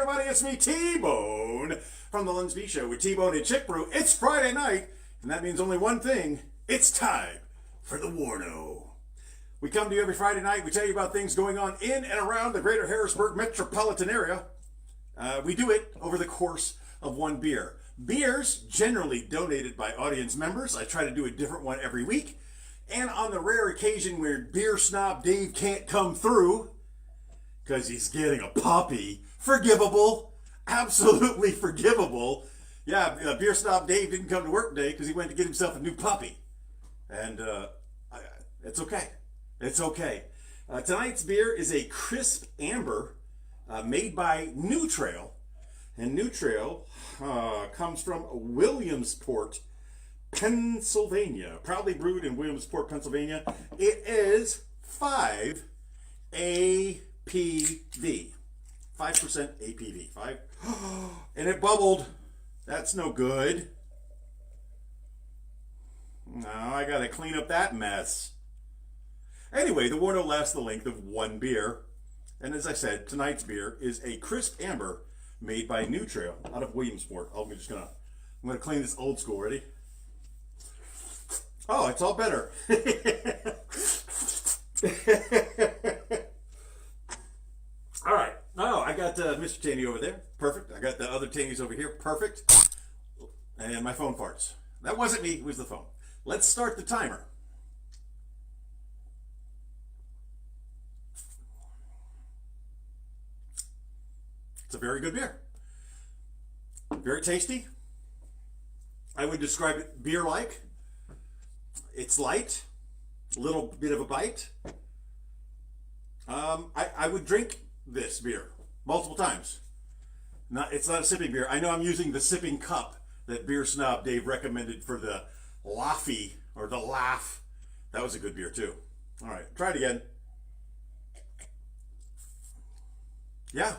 everybody, it's me, T-Bone, from the Lens B Show with T-Bone and Chick Brew. It's Friday night, and that means only one thing. It's time for the WARNO. We come to you every Friday night. We tell you about things going on in and around the Greater Harrisburg Metropolitan area. We do it over the course of one beer. Beers generally donated by audience members. I try to do a different one every week. And on the rare occasion where beer snob Dave can't come through, because he's getting a puppy, forgivable, absolutely forgivable. Yeah, beer snob Dave didn't come to work today because he went to get himself a new puppy. And it's okay. It's okay. Tonight's beer is a crisp amber made by New Trail. And New Trail comes from Williamsport, Pennsylvania. Proudly brewed in Williamsport, Pennsylvania. It is 5 APV. 5% APV. 5. And it bubbled. That's no good. Now I gotta clean up that mess. Anyway, the WARNO lasts the length of one beer. And as I said, tonight's beer is a crisp amber made by New Trail out of Williamsport. I'm gonna clean this old school. Ready? Oh, it's all better. All right. Oh, I got Mr. Taney over there. Perfect. I got the other Taneys over here. Perfect. And my phone farts. That wasn't me. It was the phone. Let's start the timer. It's a very good beer. Very tasty. I would describe it beer-like. It's light. A little bit of a bite. I would drink this beer multiple times. It's not a sipping beer. I know I'm using the sipping cup that Beer Snob Dave recommended for the Laffy or the Laugh. That was a good beer too. All right, try it again. Yeah,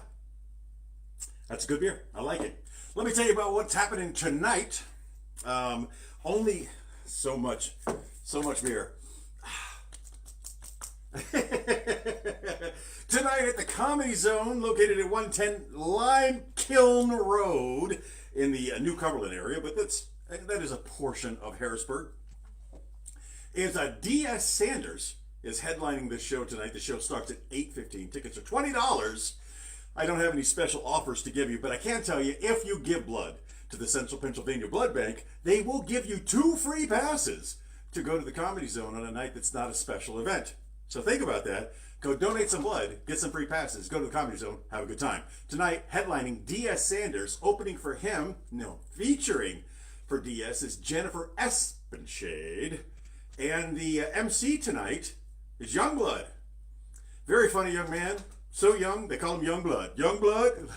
that's a good beer. I like it. Let me tell you about what's happening tonight. Only so much beer. Tonight at the Comedy Zone, located at 110 Lime Kiln Road in the New Cumberland area, but that is a portion of Harrisburg. Is D.S. Sanders is headlining this show tonight. The show starts at 8:15. Tickets are $20. I don't have any special offers to give you, but I can tell you, if you give blood to the Central Pennsylvania Blood Bank, they will give you 2 free passes to go to the Comedy Zone on a night that's not a special event. So think about that. Go donate some blood, get some free passes, go to the Comedy Zone, have a good time. Tonight, headlining D.S. Sanders, opening for him, featuring for D.S. is Jennifer Espenshade. And the MC tonight is Youngblood. Very funny young man. So young, they call him Youngblood. Youngblood,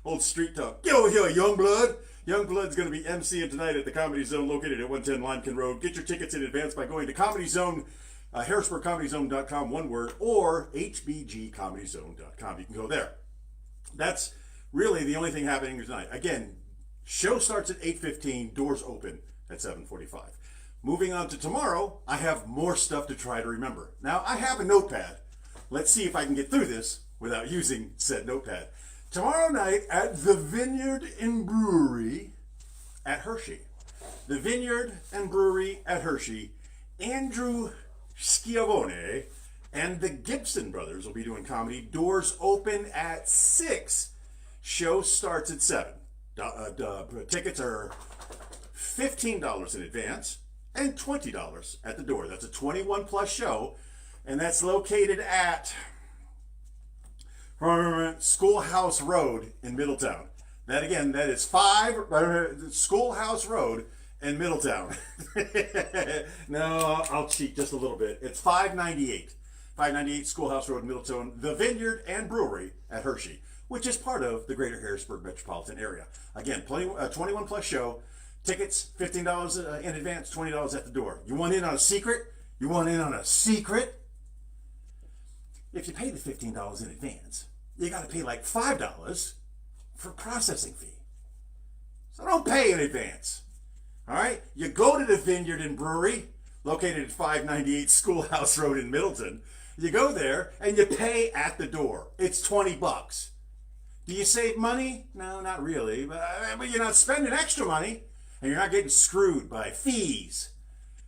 old street talk. Get over here, Youngblood. Youngblood's going to be MCing tonight at the Comedy Zone, located at 110 Limekiln Road. Get your tickets in advance by going to Comedy Zone, HarrisburgComedyZone.com, one word, or HBGComedyZone.com. You can go there. That's really the only thing happening tonight. Again, show starts at 8:15, doors open at 7:45. Moving on to tomorrow, I have more stuff to try to remember. Now, I have a notepad. Let's see if I can get through this without using said notepad. Tomorrow night at the Vineyard and Brewery at Hershey. The Vineyard and Brewery at Hershey, Andrew Schiavone and the Gibson brothers will be doing comedy. Doors open at 6. Show starts at 7. Tickets are $15 in advance and $20 at the door. That's a 21 plus show, and that's located at Schoolhouse Road in Middletown. That is 5 Schoolhouse Road in Middletown. No, I'll cheat just a little bit. It's 598 Schoolhouse Road in Middletown, the Vineyard and Brewery at Hershey, which is part of the Greater Harrisburg Metropolitan area. Again, 21 plus show. Tickets, $15 in advance, $20 at the door. You want in on a secret? If you pay the $15 in advance, you got to pay like $5 for processing fee. So don't pay in advance. All right? You go to the Vineyard and Brewery, located at 598 Schoolhouse Road in Middleton. You go there and you pay at the door. It's $20. Do you save money? No, not really. But you're not spending extra money, and you're not getting screwed by fees.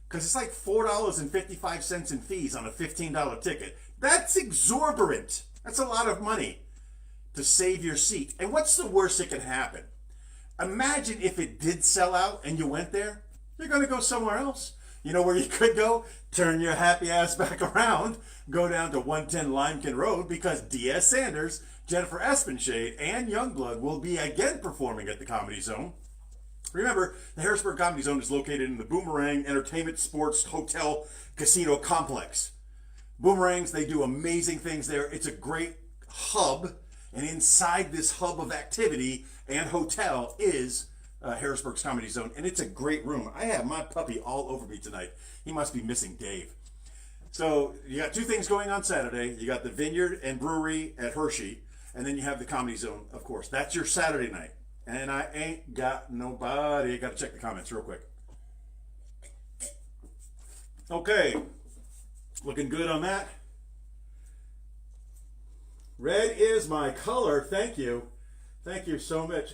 Because it's like $4.55 in fees on a $15 ticket. That's exorbitant. That's a lot of money to save your seat. And what's the worst that can happen? Imagine if it did sell out and you went there. You're going to go somewhere else. You know where you could go? Turn your happy ass back around. Go down to 110 Limekiln Road because D.S. Sanders, Jennifer Espenshade, and Youngblood will be again performing at the Comedy Zone. Remember, the Harrisburg Comedy Zone is located in the Boomerang Entertainment Sports Hotel Casino Complex. Boomerangs, they do amazing things there. It's a great hub, and inside this hub of activity and hotel is Harrisburg's Comedy Zone, and it's a great room. I have my puppy all over me tonight. He must be missing Dave. So you got two things going on Saturday. You got the Vineyard and Brewery at Hershey, and then you have the Comedy Zone, of course. That's your Saturday night. And I ain't got nobody. I got to check the comments real quick. Okay. Looking good on that. Red is my color. Thank you. Thank you so much.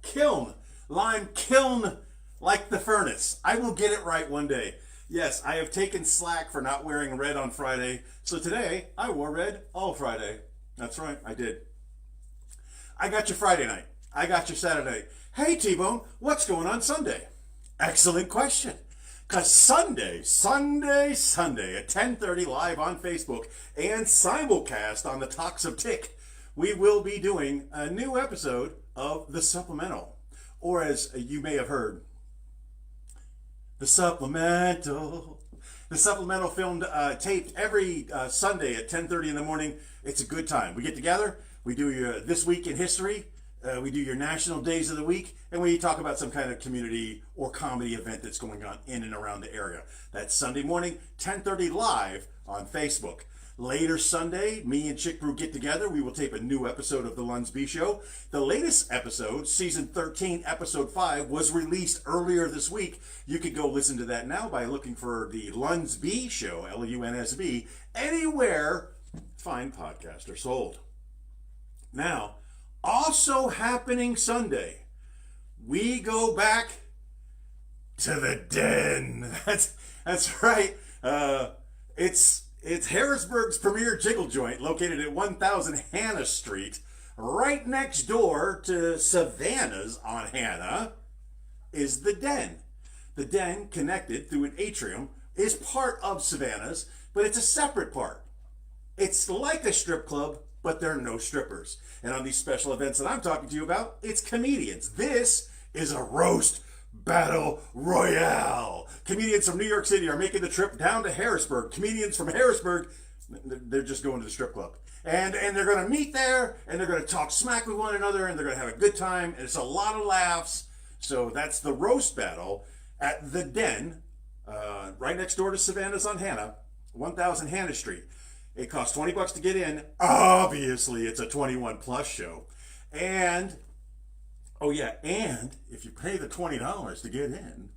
Kiln. Lime kiln like the furnace. I will get it right one day. Yes, I have taken slack for not wearing red on Friday. So today, I wore red all Friday. That's right, I did. I got your Friday night. I got your Saturday. Hey, T-Bone, what's going on Sunday? Excellent question. Because Sunday at 10:30 live on Facebook and simulcast on the Talks of Tick, we will be doing a new episode of The Supplemental. Or as you may have heard, The Supplemental. The Supplemental filmed, taped every Sunday at 10:30 in the morning. It's a good time. We get together, we do your This Week in History, we do your National Days of the Week, and we talk about some kind of community or comedy event that's going on in and around the area. That's Sunday morning, 10:30 live on Facebook. Later Sunday, me and Chick Brew get together. We will tape a new episode of The Lunsby Show. The latest episode, Season 13, Episode 5, was released earlier this week. You could go listen to that now by looking for The Lunsby Show, Lunsb, anywhere fine podcasts are sold. Now, also happening Sunday, we go back to the den. That's right. It's Harrisburg's premier jiggle joint located at 1000 Hannah Street, right next door to Savannah's on Hannah, is the Den. The Den, connected through an atrium, is part of Savannah's, but it's a separate part. It's like a strip club, but there are no strippers. And on these special events that I'm talking to you about, it's comedians. This is a roast battle royale. Comedians from New York City are making the trip down to Harrisburg. Comedians from Harrisburg, they're just going to the strip club. And they're going to meet there, and they're going to talk smack with one another, and they're going to have a good time, and it's a lot of laughs. So that's the roast battle at the Den, right next door to Savannah's on Hannah, 1000 Hannah Street. It costs $20 to get in. Obviously, it's a 21 plus show. And, oh yeah, and if you pay the $20 to get in,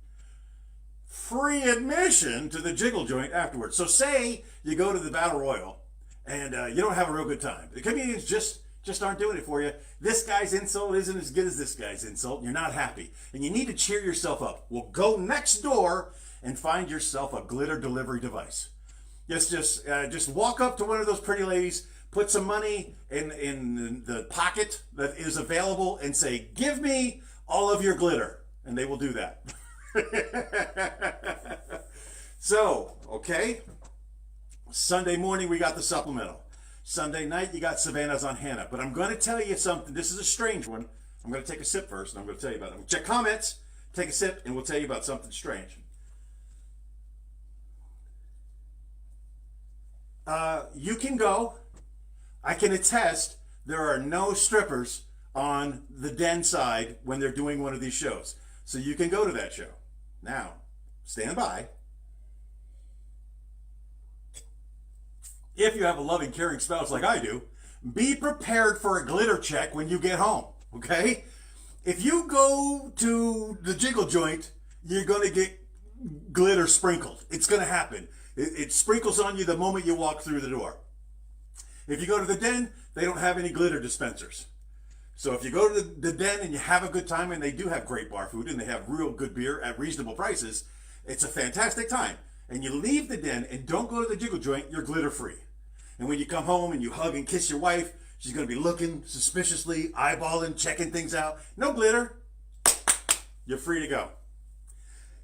free admission to the jiggle joint afterwards. So say you go to the Battle Royal and you don't have a real good time. The comedians just aren't doing it for you. This guy's insult isn't as good as this guy's insult. You're not happy. And you need to cheer yourself up. Well, go next door and find yourself a glitter delivery device. Just walk up to one of those pretty ladies, put some money in the pocket that is available and say, "Give me all of your glitter." And they will do that. So, okay. Sunday morning, we got the supplemental. Sunday night, you got Savannah's on Hannah. But I'm going to tell you something. This is a strange one. I'm going to take a sip first, and I'm going to tell you about it. Check comments, take a sip, and we'll tell you about something strange. You can go. I can attest there are no strippers on the Den side when they're doing one of these shows. So you can go to that show. Now, stand by. If you have a loving, caring spouse like I do, be prepared for a glitter check when you get home, okay? If you go to the jiggle joint, you're going to get glitter sprinkled. It's going to happen. It sprinkles on you the moment you walk through the door. If you go to the Den, they don't have any glitter dispensers. So if you go to the Den and you have a good time, and they do have great bar food and they have real good beer at reasonable prices, it's a fantastic time. And you leave the Den and don't go to the jiggle joint, you're glitter free. And when you come home and you hug and kiss your wife, she's going to be looking suspiciously, eyeballing, checking things out. No glitter. You're free to go.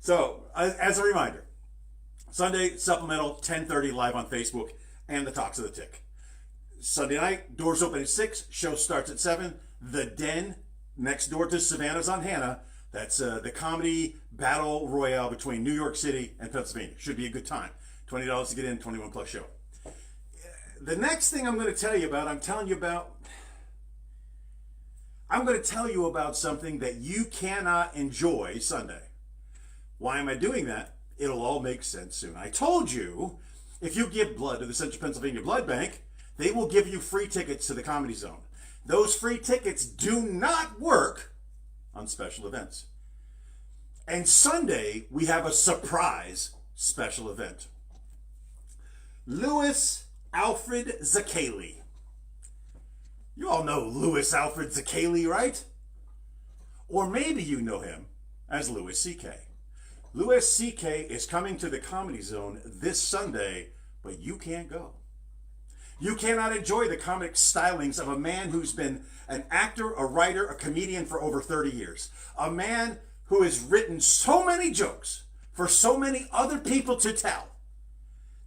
So, as a reminder, Sunday, supplemental, 10:30 live on Facebook and the Talks of the Tick. Sunday night, doors open at 6, show starts at 7. The Den, next door to Savannah's on Hannah. That's the comedy battle royale between New York City and Pennsylvania. Should be a good time. $20 to get in, 21 plus show. The next thing I'm going to tell you about, I'm going to tell you about something that you cannot enjoy Sunday. Why am I doing that? It'll all make sense soon. I told you, if you give blood to the Central Pennsylvania Blood Bank, they will give you free tickets to the Comedy Zone. Those free tickets do not work on special events. And Sunday, we have a surprise special event. Louis Alfred Zaccaley. You all know Louis Alfred Zaccaley, right? Or maybe you know him as Louis C.K. Louis C.K. is coming to the Comedy Zone this Sunday, but you can't go. You cannot enjoy the comic stylings of a man who's been an actor, a writer, a comedian for over 30 years. A man who has written so many jokes for so many other people to tell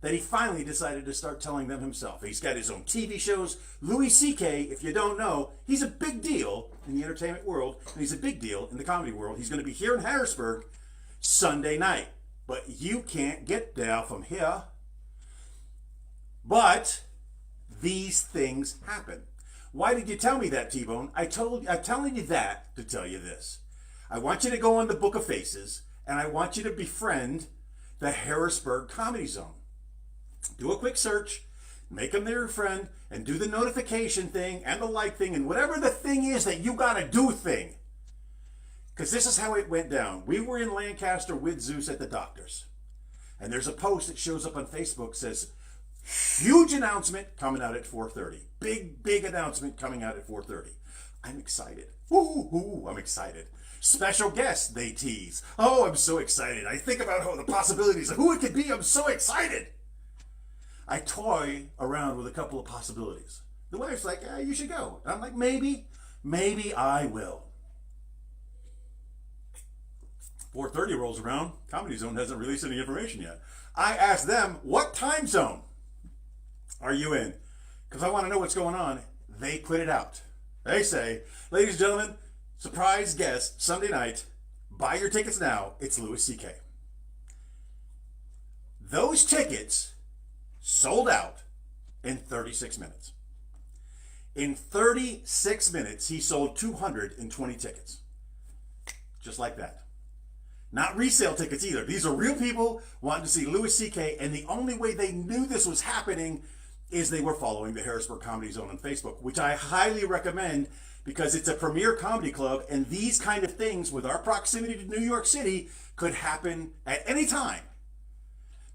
that he finally decided to start telling them himself. He's got his own TV shows. Louis C.K., if you don't know, he's a big deal in the entertainment world, and he's a big deal in the comedy world. He's going to be here in Harrisburg Sunday night. But you can't get there from here. But these things happen. Why did you tell me that, T-Bone? I'm telling you that to tell you this. I want you to go on the Book of Faces, and I want you to befriend the Harrisburg Comedy Zone. Do a quick search, make them their friend, and do the notification thing and the like thing and whatever the thing is that you gotta do thing. Because this is how it went down. We were in Lancaster with Zeus at the doctor's. And there's a post that shows up on Facebook says, huge announcement coming out at 4:30. Big announcement coming out at 4:30. I'm excited. Ooh, I'm excited. Special guest, they tease. Oh, I'm so excited. I think about the possibilities of who it could be. I'm so excited. I toy around with a couple of possibilities. The wife's like, you should go. And I'm like, maybe I will. 4:30 rolls around. Comedy Zone hasn't released any information yet. I asked them, what time zone are you in? Because I want to know what's going on. They put it out. They say, ladies and gentlemen, surprise guest, Sunday night, buy your tickets now. It's Louis C.K. Those tickets sold out in 36 minutes. In 36 minutes, he sold 220 tickets. Just like that. Not resale tickets either. These are real people wanting to see Louis C.K. And the only way they knew this was happening is they were following the Harrisburg Comedy Zone on Facebook, which I highly recommend because it's a premier comedy club, and these kind of things with our proximity to New York City could happen at any time.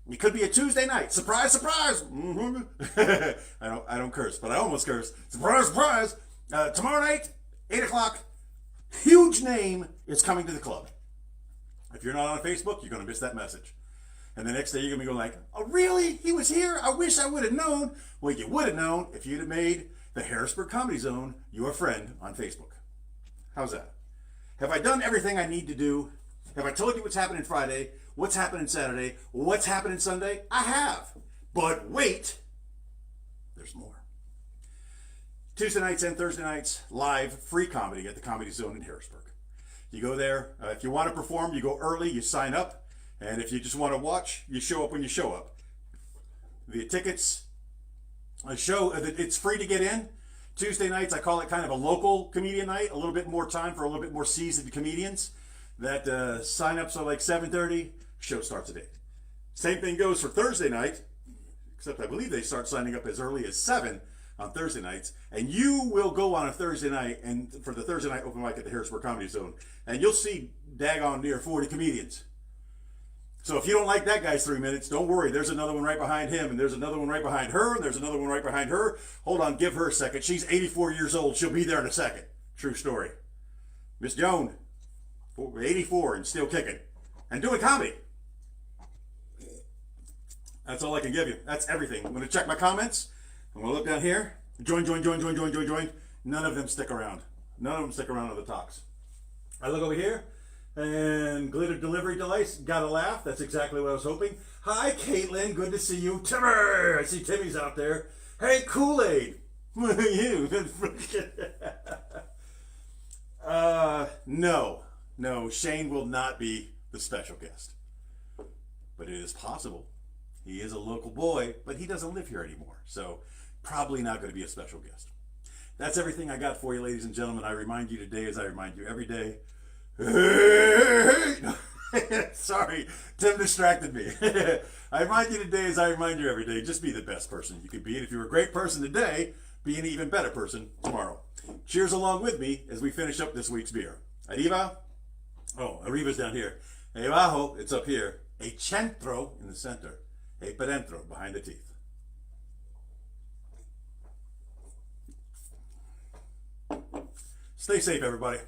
It could be a Tuesday night. Surprise, surprise. I don't curse, but I almost curse. Surprise, surprise. Tomorrow night, 8 o'clock, huge name is coming to the club. If you're not on Facebook, you're going to miss that message. And the next day, you're going to be going like, oh, really? He was here? I wish I would have known. Well, you would have known if you'd have made the Harrisburg Comedy Zone your friend on Facebook. How's that? Have I done everything I need to do? Have I told you what's happening Friday, what's happening Saturday, what's happening Sunday? I have. But wait, there's more. Tuesday nights and Thursday nights, live, free comedy at the Comedy Zone in Harrisburg. You go there. If you want to perform, you go early, you sign up. And if you just want to watch, you show up when you show up. The tickets, it's free to get in. Tuesday nights, I call it kind of a local comedian night, a little bit more time for a little bit more seasoned comedians. That sign-ups are like 7:30, show starts at 8. Same thing goes for Thursday night, except I believe they start signing up as early as 7 on Thursday nights. And you will go on a Thursday night, and for the Thursday night open mic at the Harrisburg Comedy Zone, and you'll see daggone near 40 comedians. So if you don't like that guy's 3 minutes, don't worry. There's another one right behind him, and there's another one right behind her, and there's another one right behind her. Hold on, give her a second. She's 84 years old. She'll be there in a second. True story. Miss Joan, 84 and still kicking. And doing comedy. That's all I can give you. That's everything. I'm going to check my comments. I'm going to look down here. Join. None of them stick around. None of them stick around on the talks. I look over here, and Glitter Delivery Delights got a laugh. That's exactly what I was hoping. Hi, Caitlin. Good to see you. Timmer! I see Timmy's out there. Hey, Kool-Aid. You. No. Shane will not be the special guest. But it is possible. He is a local boy, but he doesn't live here anymore. So probably not going to be a special guest. That's everything I got for you, ladies and gentlemen. I remind you today, as I remind you every day. Sorry, Tim distracted me. I remind you today, as I remind you every day, just be the best person you can be. And if you're a great person today, be an even better person tomorrow. Cheers along with me as we finish up this week's beer. Arriba. Oh, arriba's down here. E abajo, it's up here. E centro in the center. E per dentro, behind the teeth. Stay safe, everybody.